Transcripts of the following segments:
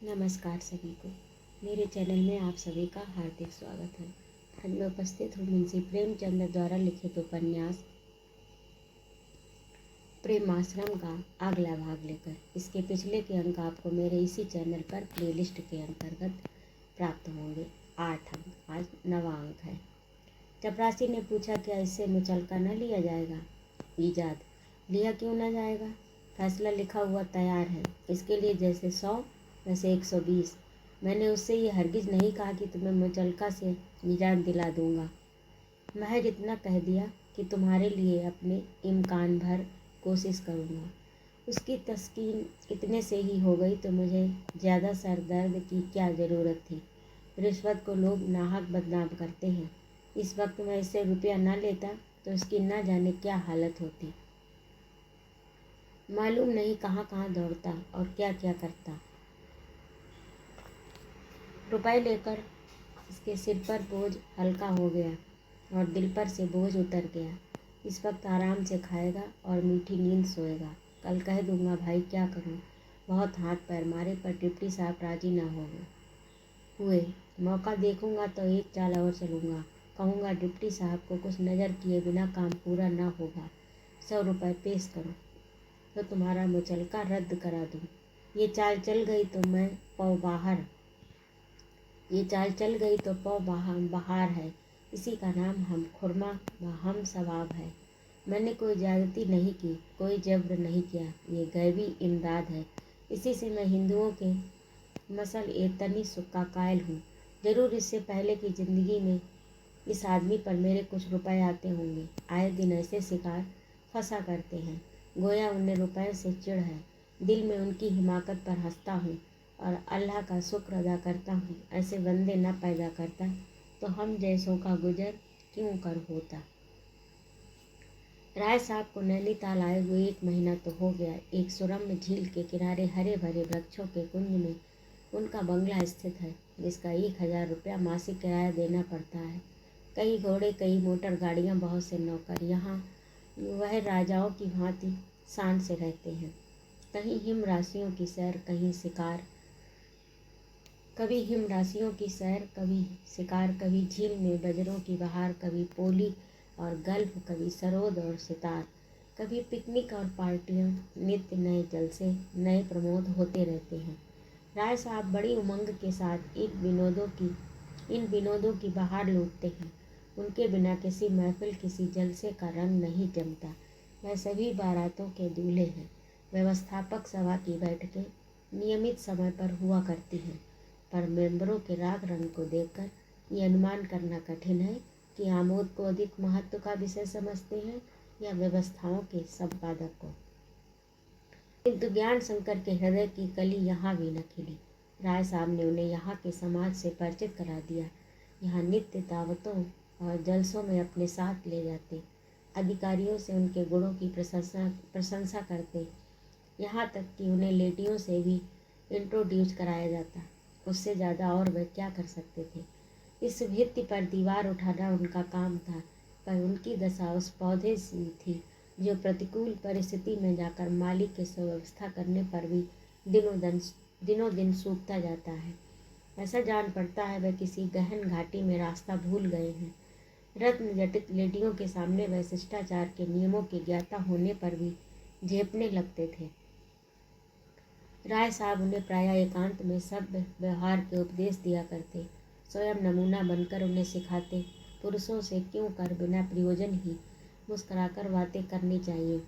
नमस्कार सभी को। मेरे चैनल में आप सभी का हार्दिक स्वागत है। आज मैं उपस्थित हूँ मुंशी प्रेमचंद द्वारा लिखित उपन्यास प्रेमाश्रम का अगला भाग लेकर। इसके पिछले के अंक आपको मेरे इसी चैनल पर प्लेलिस्ट के अंतर्गत प्राप्त होंगे। 8 अंक, आज 9वां अंक है। चपरासी ने पूछा, क्या इससे मुचलका न लिया जाएगा? ईजाद, लिया क्यों न जाएगा? फैसला लिखा हुआ तैयार है। इसके लिए जैसे 100 वैसे 120। मैंने उससे ये हरगिज नहीं कहा कि तुम्हें मुचलका से निजात दिला दूंगा। महज इतना कह दिया कि तुम्हारे लिए अपने इम्कान भर कोशिश करूंगा। उसकी तस्कीन इतने से ही हो गई तो मुझे ज़्यादा सर दर्द की क्या ज़रूरत थी। रिश्वत को लोग नाहक बदनाम करते हैं। इस वक्त मैं इससे रुपया न लेता तो उसकी न जाने क्या हालत होती। मालूम नहीं कहाँ कहाँ दौड़ता और क्या क्या करता। रुपए लेकर इसके सिर पर बोझ हल्का हो गया और दिल पर से बोझ उतर गया। इस वक्त आराम से खाएगा और मीठी नींद सोएगा। कल कह दूंगा, भाई क्या करूं, बहुत हाथ पैर मारे पर डिप्टी साहब राजी ना हुए। मौका देखूंगा तो एक चाल और चलूंगा। कहूंगा, डिप्टी साहब को कुछ नज़र किए बिना काम पूरा ना होगा। 100 रुपये पेश करो तो तुम्हारा मुचलका रद्द करा दूं। ये चाल चल गई तो मैं पौ बाहर ये चाल चल गई तो पौ बहार है। इसी का नाम हम खुरमा व हम सवाब है। मैंने कोई ज्यादती नहीं की, कोई जब्र नहीं किया। ये गैबी इमदाद है। इसी से मैं हिंदुओं के मसल ए तनी सुक्का कायल हूँ। जरूर इससे पहले की ज़िंदगी में इस आदमी पर मेरे कुछ रुपए आते होंगे। आए दिन ऐसे शिकार फंसा करते हैं, गोया उन्हें रुपए से चिढ़ है। दिल में उनकी हिमाकत पर हंसता हूँ और अल्लाह का शुक्र अदा करता हूँ। ऐसे बंदे न पैदा करता तो हम जैसों का गुजर क्यों कर होता। राय साहब को नैनीताल आए हुए 1 महीना तो हो गया। एक सुरम्य झील के किनारे हरे भरे वृक्षों के कुंज में उनका बंगला स्थित है, जिसका 1000 रुपया मासिक किराया देना पड़ता है। कई घोड़े, कई मोटर गाड़ियाँ, बहुत से नौकर। यहाँ वह राजाओं की भांति शान से रहते हैं। कहीं हिम राशियों की सैर, कहीं शिकार, कभी हिम राशियों की सैर, कभी शिकार, कभी झील में बजरों की बहार, कभी पोली और गल्फ, कभी सरोद और सितार, कभी पिकनिक और पार्टियां। नित्य नए जलसे, नए प्रमोद होते रहते हैं। राय साहब बड़ी उमंग के साथ इन विनोदों की बहार लूटते हैं। उनके बिना किसी महफिल, किसी जलसे का रंग नहीं जमता। वह सभी बारातों के दूल्हे हैं। व्यवस्थापक सभा की बैठकें नियमित समय पर हुआ करती हैं, पर मेंबरों के राग रंग को देखकर ये अनुमान करना कठिन है कि आमोद को अधिक महत्व का विषय समझते हैं या व्यवस्थाओं के संपादक को। किंतु ज्ञान शंकर के हृदय की कली यहाँ भी न खिली। राय साहब ने उन्हें यहाँ के समाज से परिचित करा दिया। यहाँ नित्य दावतों और जलसों में अपने साथ ले जाते, अधिकारियों से उनके गुणों की प्रशंसा करते, यहाँ तक कि उन्हें लेडियों से भी इंट्रोड्यूस कराया जाता। उससे ज़्यादा और वे क्या कर सकते थे। इस भित्ति पर दीवार उठाना उनका काम था, पर उनकी दशा उस पौधे सी थी जो प्रतिकूल परिस्थिति में जाकर मालिक के सुव्यवस्था करने पर भी दिनों दिन सूखता जाता है। ऐसा जान पड़ता है वह किसी गहन घाटी में रास्ता भूल गए हैं। रत्न जटित लेडियों के सामने वह शिष्टाचार के नियमों के ज्ञाता होने पर भी झेपने लगते थे। राय साहब उन्हें प्रायः एकांत में सभ्य व्यवहार के उपदेश दिया करते, स्वयं नमूना बनकर उन्हें सिखाते। पुरुषों से क्यों कर बिना प्रयोजन ही मुस्कुराकर बातें करनी चाहिए,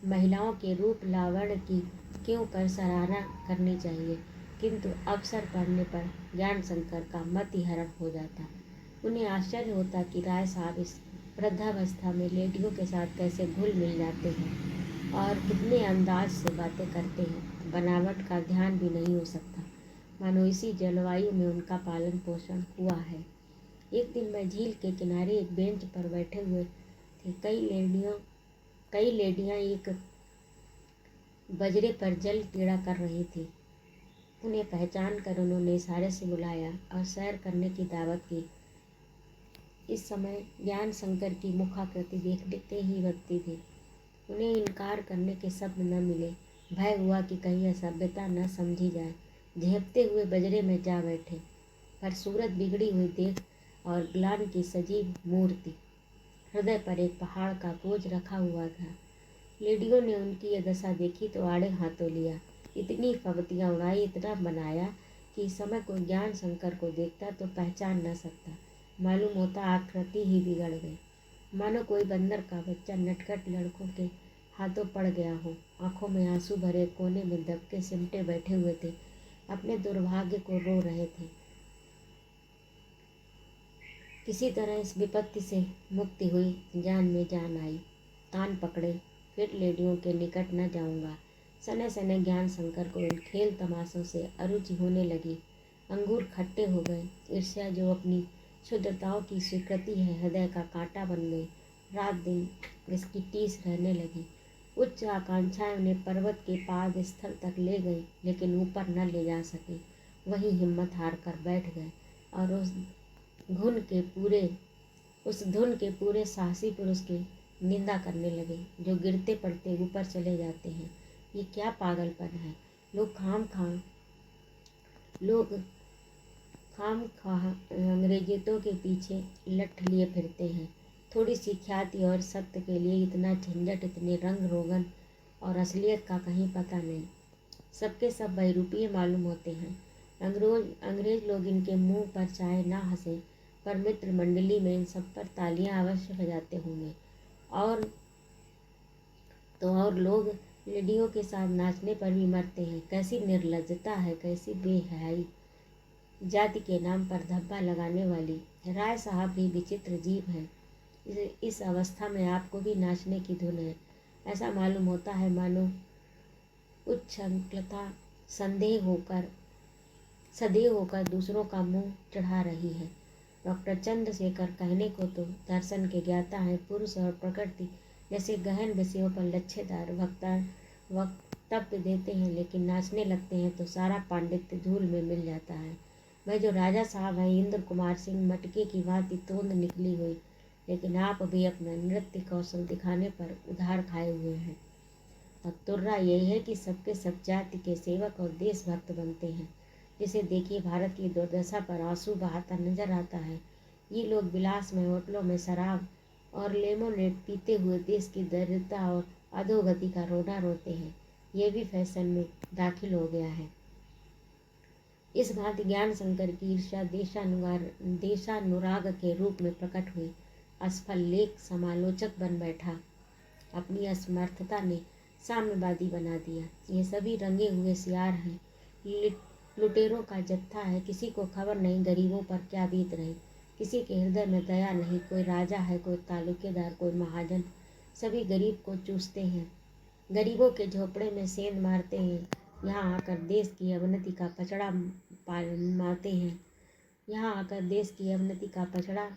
महिलाओं के रूप लावण्य की क्यों कर सराहना करनी चाहिए। किंतु अवसर पड़ने पर ज्ञान शंकर का मत ही हरण हो जाता। उन्हें आश्चर्य होता कि राय साहब इस वृद्धावस्था में लेडियों के साथ कैसे घुल मिल जाते हैं और कितने अंदाज से बातें करते हैं। बनावट का ध्यान भी नहीं हो सकता, मानो इसी जलवायु में उनका पालन पोषण हुआ है। एक दिन मैं झील के किनारे एक बेंच पर बैठे हुए थे। कई लेडियां एक बजरे पर जल क्रीड़ा कर रही थी। उन्हें पहचान कर उन्होंने इशारे से बुलाया और सैर करने की दावत की। इस समय ज्ञान शंकर की मुखाकृति देखते ही बनती थी। उन्हें इनकार करने के शब्द न मिले। भय हुआ कि कहीं असभ्यता न समझी जाए। झेपते हुए बजरे में जा बैठे। पर सूरत बिगड़ी हुई देख और ग्लान की सजीव मूर्ति, हृदय पर एक पहाड़ का बोझ रखा हुआ था। लेडियों ने उनकी यह दशा देखी तो आड़े हाथों लिया, इतनी फबतियाँ उड़ाई, इतना बनाया कि इस समय कोई ज्ञान शंकर को देखता तो पहचान न सकता। मालूम होता आकृति ही बिगड़ गई, मानो कोई बंदर का बच्चा नटखट लड़कों के हाथों पड़ गया हो। आंखों में आंसू भरे, कोने में दबके सिमटे बैठे हुए थे, अपने दुर्भाग्य को रो रहे थे। किसी तरह इस विपत्ति से मुक्ति हुई, जान में जान आई। कान पकड़े, फिर लेडियों के निकट न जाऊंगा। सने सने ज्ञान शंकर को इन खेल तमाशों से अरुचि होने लगी। अंगूर खट्टे हो गए। ईर्ष्या जो अपनी क्षुद्रताओं की स्वीकृति है, हृदय का कांटा बन गई। रात दिन इसकी टीस रहने लगी। उच्च आकांक्षाएं उन्हें पर्वत के पाद स्थल तक ले गई, लेकिन ऊपर न ले जा सकी। वहीं हिम्मत हार कर बैठ गए और उस धुन के पूरे साहसी पुरुष की निंदा करने लगे, जो गिरते पड़ते ऊपर चले जाते हैं। ये क्या पागलपन है। लोग खाम खा अंग्रेजियतों के पीछे लठ लिए फिरते हैं। थोड़ी सी ख्याति और सत्य के लिए इतना झंझट, इतने रंग रोगन और असलियत का कहीं पता नहीं। सबके सब बहरूपीय मालूम होते हैं। अंग्रेज लोग इनके मुंह पर चाहे ना हंसे, पर मित्र मंडली में इन सब पर तालियां अवश्य बजाते होंगे। और लोग लेडियों के साथ नाचने पर भी मरते हैं। कैसी निर्लज्जता है, कैसी बेहयाई। जाति के नाम पर धब्बा लगाने वाली राय साहब भी विचित्र जीव हैं। इस अवस्था में आपको भी नाचने की धुन है। ऐसा मालूम होता है मानो उच्छृंखलता सदैव होकर दूसरों का मुंह चढ़ा रही है। डॉक्टर चंद्रशेखर कहने को तो दर्शन के ज्ञाता हैं, पुरुष और प्रकृति जैसे गहन विषयों पर लच्छेदार वक्तव्य देते हैं, लेकिन नाचने लगते हैं तो सारा पांडित्य धूल में मिल जाता है। वह जो राजा साहब हैं, इंद्र कुमार सिंह, मटके की भांति तोंद निकली हुई, लेकिन आप अभी अपना नृत्य कौशल दिखाने पर उधार खाए हुए हैं। और तुर्रा यही है कि सबके सब जाति के सेवक और देशभक्त बनते हैं। जिसे देखिए भारत की दुर्दशा पर आंसू बहाता नजर आता है। ये लोग विलास में होटलों में शराब और लेमोनेड पीते हुए देश की दरिद्रता और अधोगति का रोना रोते हैं। ये भी फैशन में दाखिल हो गया है। इस भांति ज्ञान शंकर की ईर्ष्या देशानुराग के रूप में प्रकट हुई। असफल लेख समालोचक बन बैठा। अपनी असमर्थता ने साम्यवादी बना दिया। ये सभी रंगे हुए सियार हैं, लुटेरों का जत्था है। किसी को खबर नहीं गरीबों पर क्या बीत रही। किसी के हृदय में दया नहीं। कोई राजा है, कोई तालुकेदार, कोई महाजन, सभी गरीब को चूसते हैं। गरीबों के झोपड़े में सेंध मारते हैं। यहाँ आकर देश की अवनति का पचड़ा मारते हैं। यहाँ आकर देश की अवनति का पचड़ा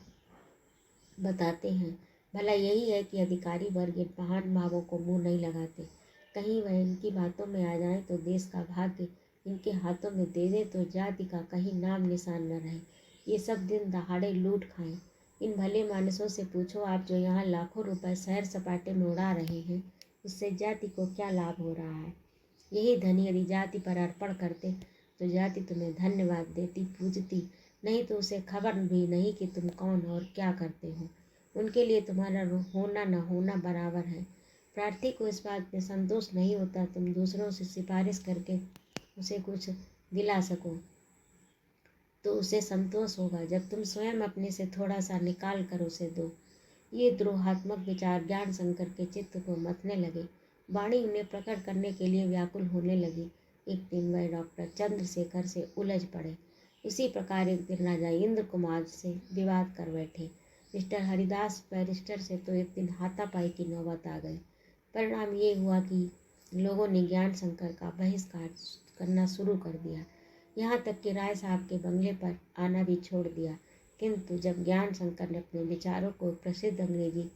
बताते हैं। भला यही है कि अधिकारी वर्ग इन महान भावों को मुंह नहीं लगाते। कहीं वह इनकी बातों में आ जाए तो देश का भाग्य इनके हाथों में दे दे तो जाति का कहीं नाम निशान न रहे। ये सब दिन दहाड़े लूट खाएं। इन भले मानसों से पूछो, आप जो यहाँ लाखों रुपए सैर सपाटे में उड़ा रहे हैं, इससे जाति को क्या लाभ हो रहा है? यही धन यदि जाति पर अर्पण करते तो जाति तुम्हें धन्यवाद देती, पूजती, नहीं तो उसे खबर भी नहीं कि तुम कौन और क्या करते हो। उनके लिए तुम्हारा होना न होना बराबर है। प्रार्थी को इस बात में संतोष नहीं होता तुम दूसरों से सिफारिश करके उसे कुछ दिला सको, तो उसे संतोष होगा जब तुम स्वयं अपने से थोड़ा सा निकाल कर उसे दो। ये द्रोहात्मक विचार ज्ञान शंकर के चित्त को मथने लगे। वाणी उन्हें प्रकट करने के लिए व्याकुल होने लगी। एक दिन वह डॉक्टर चंद्रशेखर से उलझ पड़े। इसी प्रकार एक दिन राजा इंद्र कुमार से विवाद कर बैठे। मिस्टर हरिदास बैरिस्टर से तो एक दिन हाथापाई की नौबत आ गई। परिणाम ये हुआ कि लोगों ने ज्ञान शंकर का बहिष्कार करना शुरू कर दिया। यहाँ तक कि राय साहब के बंगले पर आना भी छोड़ दिया। किंतु जब ज्ञान शंकर ने अपने विचारों को प्रसिद्ध अंग्रेजी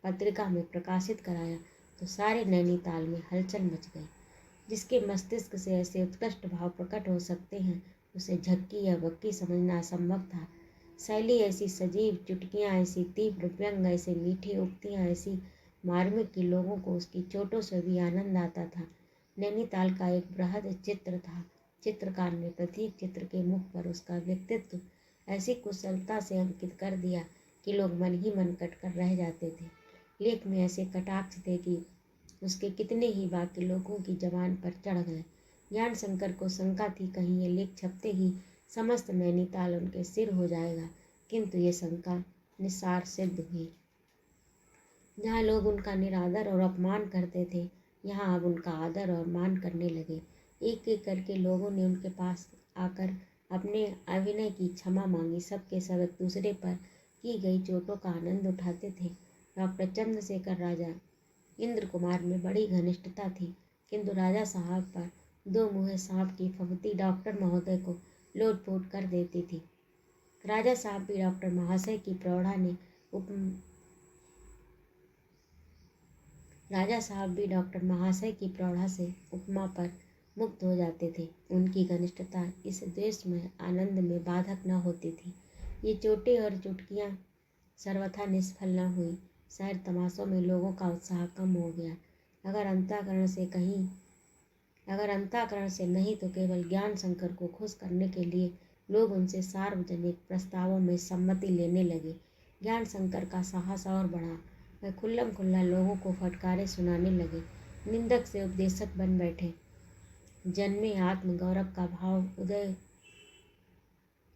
पत्रिका में प्रकाशित कराया तो सारे नैनीताल में हलचल मच गई। जिसके मस्तिष्क से ऐसे उत्कृष्ट भाव प्रकट हो सकते हैं, उसे झक्की या वक्की समझना असंभव था। शैली ऐसी सजीव, चुटकियाँ ऐसी तीव्र, व्यंग ऐसे मीठी, उक्तियाँ ऐसी मार्मिक कि लोगों को उसकी चोटों से भी आनंद आता था। नैनीताल का एक बृहद चित्र था चित्रकार ने प्रत्येक चित्र के मुख पर उसका व्यक्तित्व ऐसी कुशलता से अंकित कर दिया कि लोग मन ही मन कटकर रह जाते थे। लेख में ऐसे कटाक्ष थे कि उसके कितने ही बाकी लोगों की जबान पर चढ़ गए। ज्ञान शंकर को शंका थी कहीं ये लेख छपते ही समस्त नैनीताल उनके सिर हो जाएगा, किंतु ये शंका निस्सार सिद्ध हुई। जहाँ लोग उनका निरादर और अपमान करते थे, यहाँ अब उनका आदर और मान करने लगे। एक एक करके लोगों ने उनके पास आकर अपने अभिनय की क्षमा मांगी। सबके सब एक दूसरे पर की गई चोटों का आनंद उठाते थे। डॉक्टर चंद्रशेखर राजा इंद्र कुमार में बड़ी घनिष्ठता थी, किंतु राजा साहब पर दो मुँहे सांप की फफूंदी डॉक्टर महोदय को लोटपोट कर देती थी। राजा साहब भी डॉक्टर महाशय की प्रौढ़ा ने राजा साहब भी डॉक्टर महाशय की प्रौढ़ा से उपमा पर मुक्त हो जाते थे। उनकी घनिष्ठता इस द्वेष में आनंद में बाधक न होती थी। ये चोटें और चुटकियाँ सर्वथा निष्फल न हुई। शहर तमाशों में लोगों का उत्साह कम हो गया। अगर अंतःकरण से नहीं तो केवल ज्ञान शंकर को खुश करने के लिए लोग उनसे सार्वजनिक प्रस्तावों में सम्मति लेने लगे। ज्ञान शंकर का साहस और बढ़ा। वह खुल्लम खुल्ला लोगों को फटकारे सुनाने लगे, निंदक से उपदेशक बन बैठे।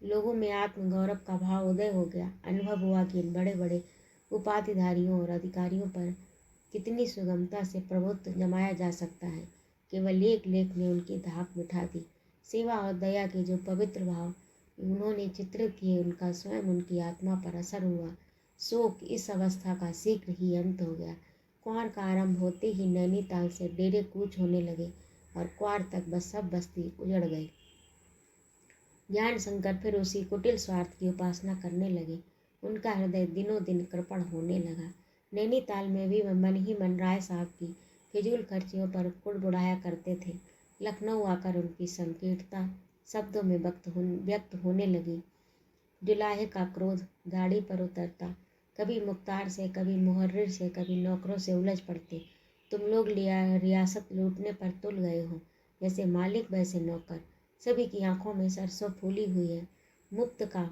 लोगों में आत्मगौरव का भाव उदय हो गया। अनुभव हुआ कि इन बड़े बड़े उपाधिधारियों और अधिकारियों पर कितनी सुगमता से प्रभुत्व जमाया जा सकता है। केवल एक लेख ने उनकी धाक मिटा दी। सेवा और दया के जो पवित्र भाव उन्होंने चित्रित किए, उनका स्वयं उनकी आत्मा पर असर हुआ। शोक इस अवस्था का शीघ्र ही अंत हो गया। क्वार का आरंभ होते ही नैनीताल से डेरे कूच होने लगे और क्वार तक बस सब बस्ती उजड़ गई। ज्ञान शंकर फिर उसी कुटिल स्वार्थ की उपासना करने लगे। उनका हृदय दिनों दिन कृपण होने लगा। नैनीताल में भी वह मन ही मन राय साहब की फिजूल खर्चियों पर कुड़बुड़ाया करते थे। लखनऊ आकर उनकी संकीर्णता शब्दों में व्यक्त होने लगी। जुलाहे का क्रोध गाड़ी पर उतरता, कभी मुख्तार से, कभी मुहर्रिर से, कभी नौकरों से उलझ पड़ते। तुम लोग रियासत लूटने पर तुल गए हो, जैसे मालिक वैसे नौकर। सभी की आंखों में सरसों फूली हुई है। मुफ्त का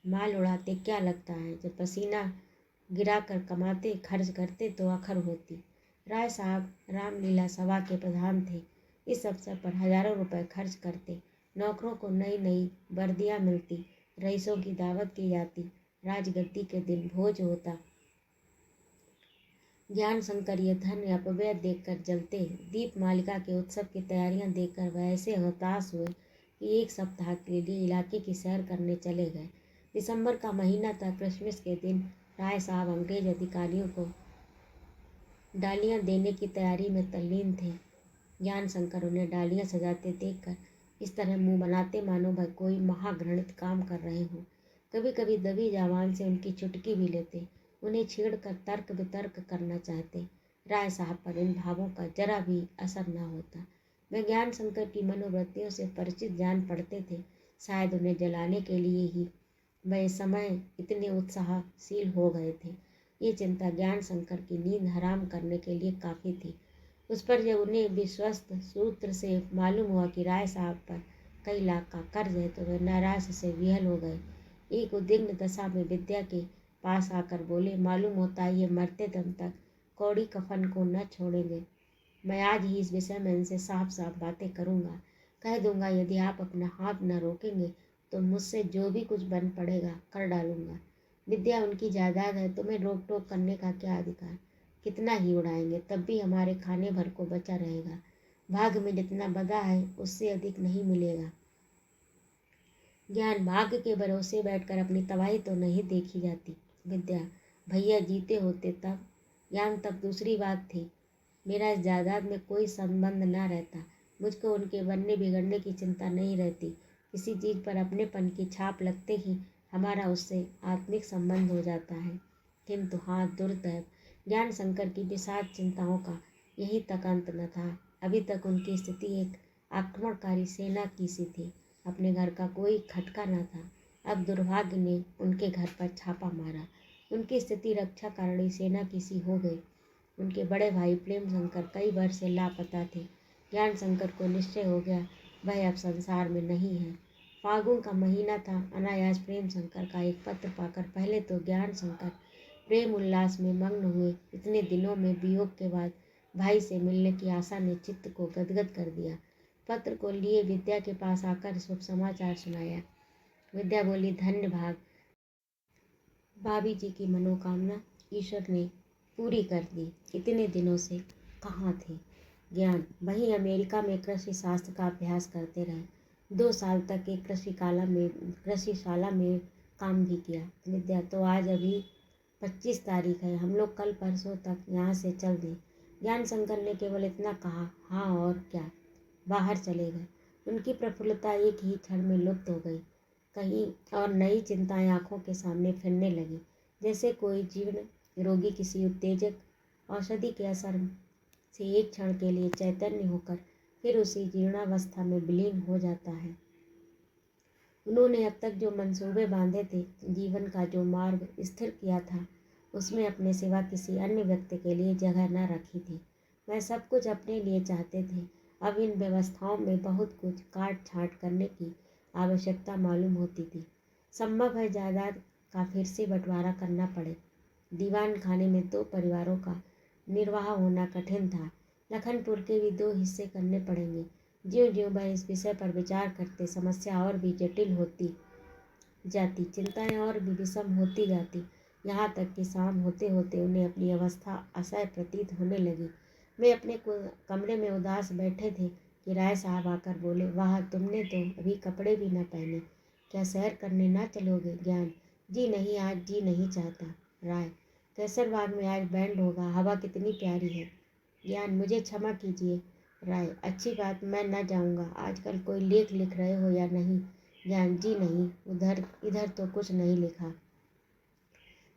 माल उड़ाते क्या लगता है? जब पसीना गिरा कर कमाते खर्च करते तो अखर होती। राय साहब रामलीला सभा के प्रधान थे। इस अवसर पर हजारों रुपए खर्च करते। नौकरों को नई नई वर्दियाँ मिलती, रईसों की दावत की जाती, राजगद्दी के दिन भोज होता। ज्ञान शंकर ये धन अपव्यय देखकर जलते। दीप मालिका के उत्सव की तैयारियां देखकर वह ऐसे हताश हुए कि एक सप्ताह के लिए इलाके की सैर करने चले गए। दिसंबर का महीना था। क्रिसमस के दिन राय साहब अंग्रेज अधिकारियों को डालियां देने की तैयारी में तल्लीन थे। ज्ञान शंकर उन्हें डालियां सजाते देखकर इस तरह मुंह बनाते मानो वह कोई महाघृणित काम कर रहे हों। कभी कभी दबी जबान से उनकी चुटकी भी लेते, उन्हें छेड़कर तर्क वितर्क करना चाहते। राय साहब पर इन भावों का जरा भी असर न होता। वे ज्ञान शंकर की मनोवृत्तियों से परिचित जान पड़ते थे। शायद उन्हें जलाने के लिए ही वह समय इतने उत्साहशील हो गए थे। ये चिंता ज्ञान शंकर की नींद हराम करने के लिए काफ़ी थी। उस पर जब उन्हें विश्वस्त सूत्र से मालूम हुआ कि राय साहब पर कई लाख का कर्ज है, तो वे नाराज से विहल हो गए। एक उद्विग्न दशा में विद्या के पास आकर बोले, मालूम होता है ये मरते दम तक कौड़ी कफन को न छोड़ेंगे। मैं आज ही इस विषय में इनसे साफ साफ बातें करूँगा। कह दूंगा यदि आप अपना हाथ न रोकेंगे तो मुझसे जो भी कुछ बन पड़ेगा कर डालूंगा। विद्या उनकी जायदाद है, तुम्हें रोक टोक करने का क्या अधिकार? कितना ही उड़ाएंगे तब भी हमारे खाने भर को बचा रहेगा। भाग्य में जितना बधा है उससे अधिक नहीं मिलेगा। ज्ञान भाग्य के भरोसे बैठकर अपनी तबाही तो नहीं देखी जाती। विद्या भैया जीते होते तब, ज्ञान तब दूसरी बात थी। मेरा इस जायदाद में कोई संबंध ना रहता। मुझको उनके बनने बिगड़ने की चिंता नहीं रहती। किसी चीज़ पर अपनेपन की छाप लगते ही हमारा उससे आत्मिक संबंध हो जाता है। किंतु हाँ, दुर्दैव ज्ञान शंकर की विषाद चिंताओं का यहीं तक अंत न था। अभी तक उनकी स्थिति एक आक्रमणकारी सेना की सी थी। अपने घर का कोई खटका न था। अब दुर्भाग्य ने उनके घर पर छापा मारा। उनकी स्थिति रक्षा कारणी सेना की सी हो गई। उनके बड़े भाई प्रेम शंकर कई वर्ष से लापता थे। ज्ञान शंकर को निश्चय हो गया वह अब संसार में नहीं है। फागुन का महीना था। अनायास प्रेम शंकर का एक पत्र पाकर पहले तो ज्ञान शंकर प्रेम उल्लास में मग्न हुए। इतने दिनों में वियोग के बाद भाई से मिलने की आशा ने चित्त को गदगद कर दिया। पत्र को लिए विद्या के पास आकर शुभ समाचार सुनाया। विद्या बोली, धन्य भाग, भाभी जी की मनोकामना ईश्वर ने पूरी कर दी। इतने दिनों से कहाँ थे? ज्ञान, वहीं अमेरिका में कृषि शास्त्र का अभ्यास करते रहे। 2 साल तक एक कृषिशाला में काम भी किया। विद्या, तो आज अभी 25 तारीख है, हम लोग कल परसों तक यहाँ से चल दें। ज्ञान शंकर ने केवल इतना कहा, हाँ और क्या, बाहर चले गए। उनकी प्रफुल्लता एक ही क्षण में लुप्त हो गई। कहीं और नई चिंताएं आंखों के सामने फिरने लगी, जैसे कोई जीर्ण रोगी किसी उत्तेजक औषधि के असर से एक क्षण के लिए चैतन्य होकर फिर उसी जीर्णावस्था में विलीन हो जाता है। उन्होंने अब तक जो मंसूबे बांधे थे, जीवन का जो मार्ग स्थिर किया था, उसमें अपने सिवा किसी अन्य व्यक्ति के लिए जगह न रखी थी। वह सब कुछ अपने लिए चाहते थे। अब इन व्यवस्थाओं में बहुत कुछ काट छाँट करने की आवश्यकता मालूम होती थी। संभव है जायदाद का फिर से बंटवारा करना पड़े। दीवान खाने में 2 परिवारों का निर्वाह होना कठिन था। लखनपुर के भी 2 हिस्से करने पड़ेंगे। ज्यों ज्यों वह इस विषय पर विचार करते, समस्या और भी जटिल होती जाती, चिंताएं और भी विषम होती जाती, यहाँ तक कि शाम होते होते उन्हें अपनी अवस्था असह्य प्रतीत होने लगी। वे अपने कमरे में उदास बैठे थे कि राय साहब आकर बोले, वाह, तुमने तो अभी कपड़े भी न पहने, क्या सैर करने ना चलोगे? ज्ञान, जी नहीं, आज जी नहीं चाहता। राय, कैसरबाग में आज बैंड होगा, हवा कितनी प्यारी है। ज्ञान, मुझे क्षमा कीजिए। राय, अच्छी बात, मैं न जाऊंगा। आजकल कोई लेख लिख रहे हो या नहीं? ज्ञान, जी नहीं, इधर तो कुछ नहीं लिखा।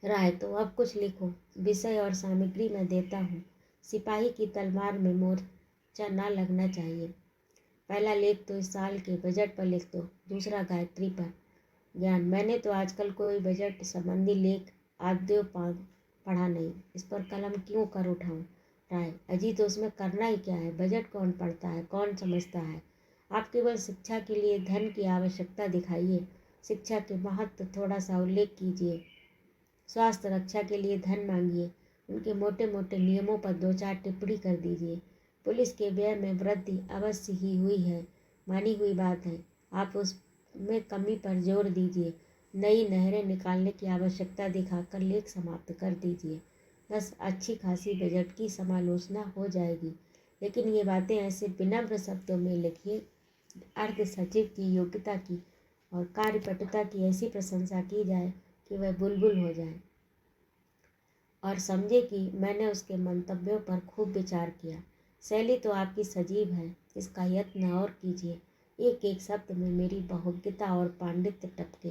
राय, तो अब कुछ लिखो। विषय और सामग्री मैं देता हूँ। सिपाही की तलवार में मोर्चा न लगना चाहिए। पहला लेख तो इस साल के बजट पर लिख दो, दूसरा गायत्री पर। ज्ञान, मैंने तो आजकल कोई बजट संबंधी लेख आद्यो पढ़ा नहीं, इस पर कलम क्यों कर उठाऊं? राय, अजी तो उसमें करना ही क्या है? बजट कौन पढ़ता है, कौन समझता है? आप केवल शिक्षा के लिए धन की आवश्यकता दिखाइए, शिक्षा के महत्व थोड़ा सा उल्लेख कीजिए, स्वास्थ्य रक्षा के लिए धन मांगिए, उनके मोटे मोटे नियमों पर 2-4 टिप्पणी कर दीजिए। पुलिस के व्यय में वृद्धि अवश्य ही हुई है, मानी हुई बात है, आप उसमें कमी पर जोर दीजिए। नई नहरें निकालने की आवश्यकता दिखाकर लेख समाप्त कर दीजिए। बस अच्छी खासी बजट की समालोचना हो जाएगी। लेकिन ये बातें ऐसे विनम्र शब्दों में लिखिए, अर्ध सचिव की योग्यता की और कार्यपटुता की ऐसी प्रशंसा की जाए कि वह बुलबुल हो जाए और समझे कि मैंने उसके मंतव्यों पर खूब विचार किया। शैली तो आपकी सजीव है, इसका यत्न और कीजिए। एक एक शब्द में मेरी बहुज्ञता और पांडित्य टपके।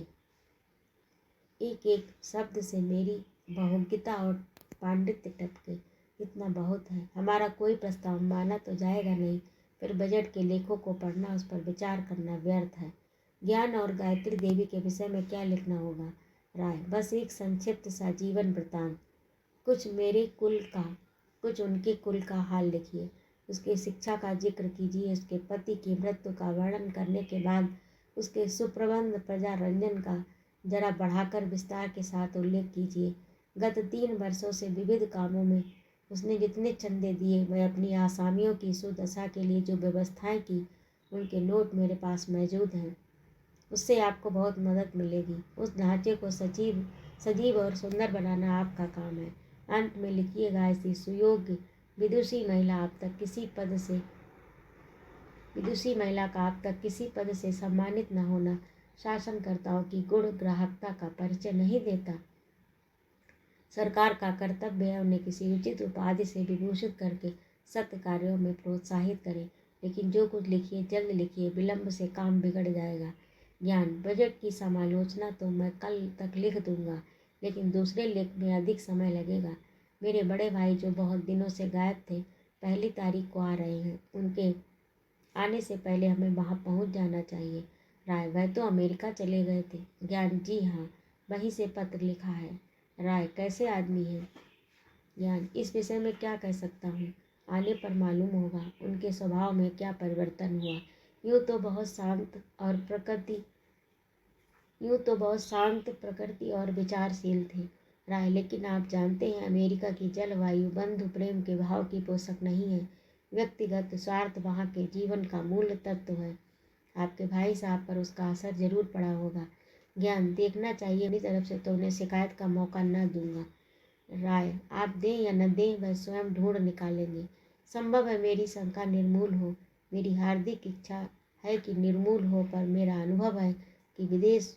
एक एक शब्द से मेरी बहुज्ञता और पांडित्य टपके, इतना बहुत है। हमारा कोई प्रस्ताव माना तो जाएगा नहीं, फिर बजट के लेखों को पढ़ना, उस पर विचार करना व्यर्थ है। ज्ञान और गायत्री देवी के विषय में क्या लिखना होगा? राय, बस एक संक्षिप्त सा जीवन वृतांत, कुछ मेरे कुल का, कुछ उनके कुल का हाल लिखिए। उसकी शिक्षा का जिक्र कीजिए, उसके पति की मृत्यु का वर्णन करने के बाद उसके सुप्रबंध प्रजारंजन का जरा बढ़ाकर विस्तार के साथ उल्लेख कीजिए। गत 3 वर्षों से विविध कामों में उसने जितने चंदे दिए, वह अपनी आसामियों की सुदशा के लिए जो व्यवस्थाएं की, उनके नोट मेरे पास मौजूद हैं। उससे आपको बहुत मदद मिलेगी। उस ढांचे को सजीव और सुंदर बनाना आपका काम है। अंत में लिखिएगा, ऐसी सुयोग्य विदुषी महिला का आप तक किसी पद से सम्मानित न होना शासनकर्ताओं की गुण ग्राहकता का परिचय नहीं देता। सरकार का कर्तव्य है उन्हें किसी उचित उपाधि से विभूषित करके सत्य कार्यों में प्रोत्साहित करें। लेकिन जो कुछ लिखिए जल्द लिखिए, विलंब से काम बिगड़ जाएगा। ज्ञान, बजट की समालोचना तो मैं कल तक लिख दूंगा, लेकिन दूसरे लेख में अधिक समय लगेगा। मेरे बड़े भाई जो बहुत दिनों से गायब थे, 1 तारीख को आ रहे हैं। उनके आने से पहले हमें वहाँ पहुँच जाना चाहिए। राय, वह तो अमेरिका चले गए थे। ज्ञान, जी हाँ, वहीं से पत्र लिखा है। राय, कैसे आदमी है? ज्ञान, इस विषय में क्या कह सकता हूँ, आने पर मालूम होगा। उनके स्वभाव में क्या परिवर्तन हुआ, यूँ तो बहुत शांत प्रकृति और विचारशील थे राय, लेकिन आप जानते हैं अमेरिका की जलवायु बंधु प्रेम के भाव की पोषक नहीं है। व्यक्तिगत स्वार्थ वहाँ के जीवन का मूल तत्व है। आपके भाई साहब पर उसका असर जरूर पड़ा होगा। ज्ञान, देखना चाहिए। अपनी तरफ से तो उन्हें शिकायत का मौका न दूंगा। राय, आप दें या न दें वह स्वयं ढूंढ निकालेंगे। संभव है मेरी शंका निर्मूल हो। मेरी हार्दिक इच्छा है कि निर्मूल हो, पर मेरा अनुभव है कि विदेश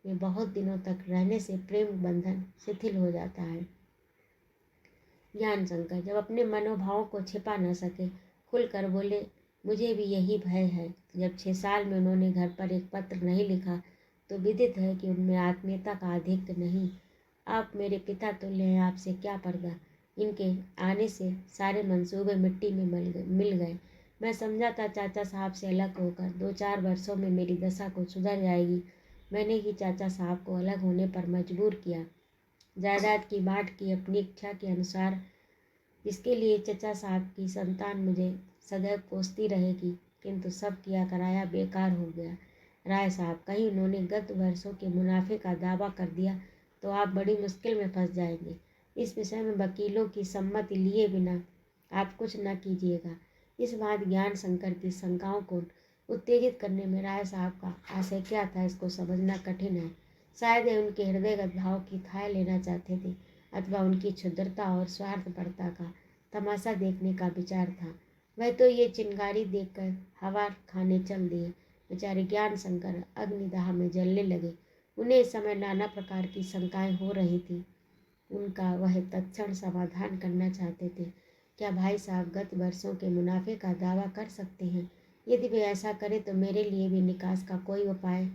में बहुत दिनों तक रहने से प्रेम बंधन शिथिल हो जाता है। ज्ञान शंकर जब अपने मनोभावों को छिपा न सके खुलकर बोले, मुझे भी यही भय है। जब 6 साल में उन्होंने घर पर एक पत्र नहीं लिखा तो विदित है कि उनमें आत्मीयता का अधिक नहीं। आप मेरे पिता तुल्य हैं, आपसे क्या पर्दा। इनके आने से सारे मंसूबे मिट्टी में मिल गए। मैं समझा था चाचा साहब से अलग होकर 2-4 वर्षों में मेरी दशा को सुधर जाएगी। मैंने ही चाचा साहब को अलग होने पर मजबूर किया। जायदाद की बाँट की अपनी इच्छा के अनुसार, इसके लिए चचा साहब की संतान मुझे सदैव कोसती रहेगी, किंतु सब किया कराया बेकार हो गया। राय साहब, कहीं उन्होंने गत वर्षों के मुनाफे का दावा कर दिया तो आप बड़ी मुश्किल में फंस जाएंगे। इस विषय में वकीलों की सम्मति लिए बिना आप कुछ न कीजिएगा। इस बात ज्ञान शंकर की शंकाओं को उत्तेजित करने में राय साहब का आशय क्या था, इसको समझना कठिन है। शायद वे उनके हृदयगत भाव की थाह लेना चाहते थे, अथवा उनकी क्षुद्रता और स्वार्थपरता का तमाशा देखने का विचार था। वह तो ये चिंगारी देखकर हवा खाने चल दिए। बेचारे ज्ञान शंकर अग्निदाह में जलने लगे। उन्हें इस समय नाना प्रकार की शंकाएं हो रही थी। उनका वह तत्क्षण समाधान करना चाहते थे। क्या भाई साहब गत वर्षों के मुनाफे का दावा कर सकते हैं? यदि वे ऐसा करें तो मेरे लिए भी निकास का कोई उपाय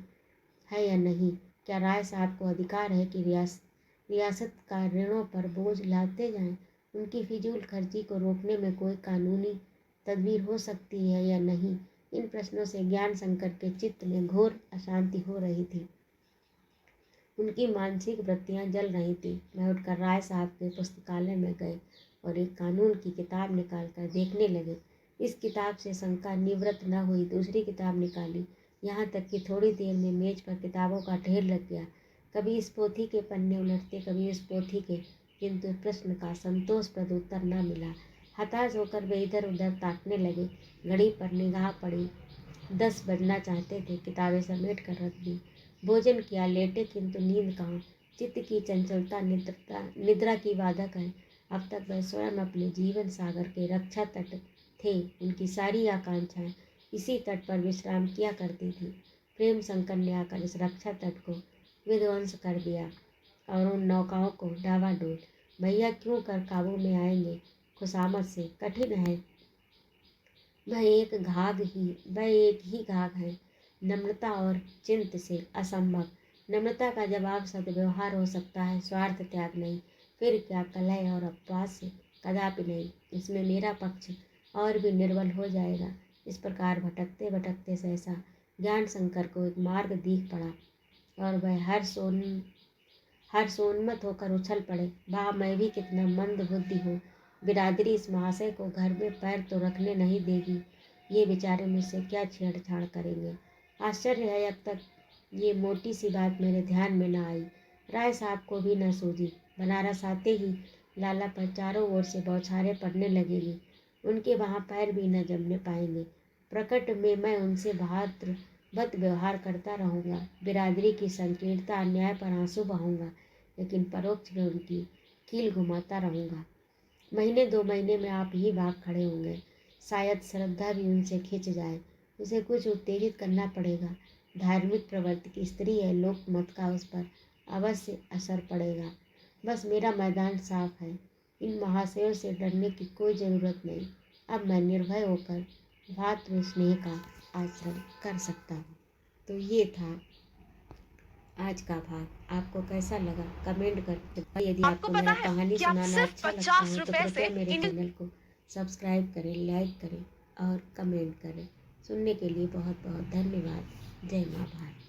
है या नहीं? क्या राय साहब को अधिकार है कि रियासत का ऋणों पर बोझ लादते जाएं? उनकी फिजूल खर्ची को रोकने में कोई कानूनी तदबीर हो सकती है या नहीं? इन प्रश्नों से ज्ञान शंकर के चित्त में घोर अशांति हो रही थी। उनकी मानसिक वृत्तियां जल रही थी। मैं उठकर राय साहब के पुस्तकालय में गए और एक कानून की किताब निकालकर देखने लगे। इस किताब से शंका निवृत्त न हुई। दूसरी किताब निकाली, यहाँ तक कि थोड़ी देर में मेज पर किताबों का ढेर लग गया। कभी इस पोथी के पन्ने उलटते, कभी इस पोथी के, किंतु प्रश्न का संतोषप्रद उत्तर न मिला। हताश होकर वे इधर उधर ताकने लगे। घड़ी पर निगाह पड़ी। 10 बजना चाहते थे। किताबें समेट कर रख दी। भोजन किया, लेटे, किंतु नींद कहाँ। चित्त की चंचलता निद्रा की बाधक है। अब तक वह स्वयं अपने जीवन सागर के रक्षा तट थे। उनकी सारी आकांक्षाएं इसी तट पर विश्राम किया करती थी। प्रेम शंकर ने आकर इस रक्षा तट को विध्वंस कर दिया और उन नौकाओं को डावाडोल। भैया क्यों कर काबू में आएंगे? खुशामद से कठिन है। वह एक ही घाघ है। नम्रता और चिंत से असंभव। नम्रता का जवाब सद्व्यवहार हो सकता है, स्वार्थ त्याग नहीं। फिर क्या कलह और अपवाद से? कदापि नहीं। इसमें मेरा पक्ष और भी निर्बल हो जाएगा। इस प्रकार भटकते भटकते सहसा ज्ञान शंकर को एक मार्ग दिख पड़ा और वह हर्षोन्मत्त होकर उछल पड़े। वाह, मैं भी कितना मंद बुद्धि हूँ। बिरादरी इस महाशय को घर में पैर तो रखने नहीं देगी। ये बेचारे मुझसे क्या छेड़छाड़ करेंगे? आश्चर्य है, अब तक ये मोटी सी बात मेरे ध्यान में न आई। राय साहब को भी न सूझी। बनारस आते ही लाला पर चारों ओर से बौछारें पड़ने लगेगी। उनके वहाँ पैर भी न जमने पाएंगे। प्रकट में मैं उनसे बहादुर व्यवहार करता रहूँगा। बिरादरी की संकीर्णता अन्याय पर आंसू बहाऊंगा, लेकिन परोक्ष में उनकी कील घुमाता रहूँगा। महीने 2 महीने में आप ही भाग खड़े होंगे। शायद श्रद्धा भी उनसे खिंच जाए। उसे कुछ उत्तेजित करना पड़ेगा। धार्मिक प्रवृत्ति की स्त्री है, लोक मत का उस पर अवश्य असर पड़ेगा। बस मेरा मैदान साफ है। इन महाशयों से डरने की कोई ज़रूरत नहीं। अब मैं निर्भय होकर भातृ स्नेह का आचरण कर सकता हूँ। तो ये था आज का भाग। आपको कैसा लगा कमेंट करके। यदि आपको मेरा कहानी सुनाना अच्छा लगता है तो कृपया मेरे चैनल को सब्सक्राइब करें, लाइक करें और कमेंट करें। सुनने के लिए बहुत बहुत धन्यवाद। जय माँ भारत।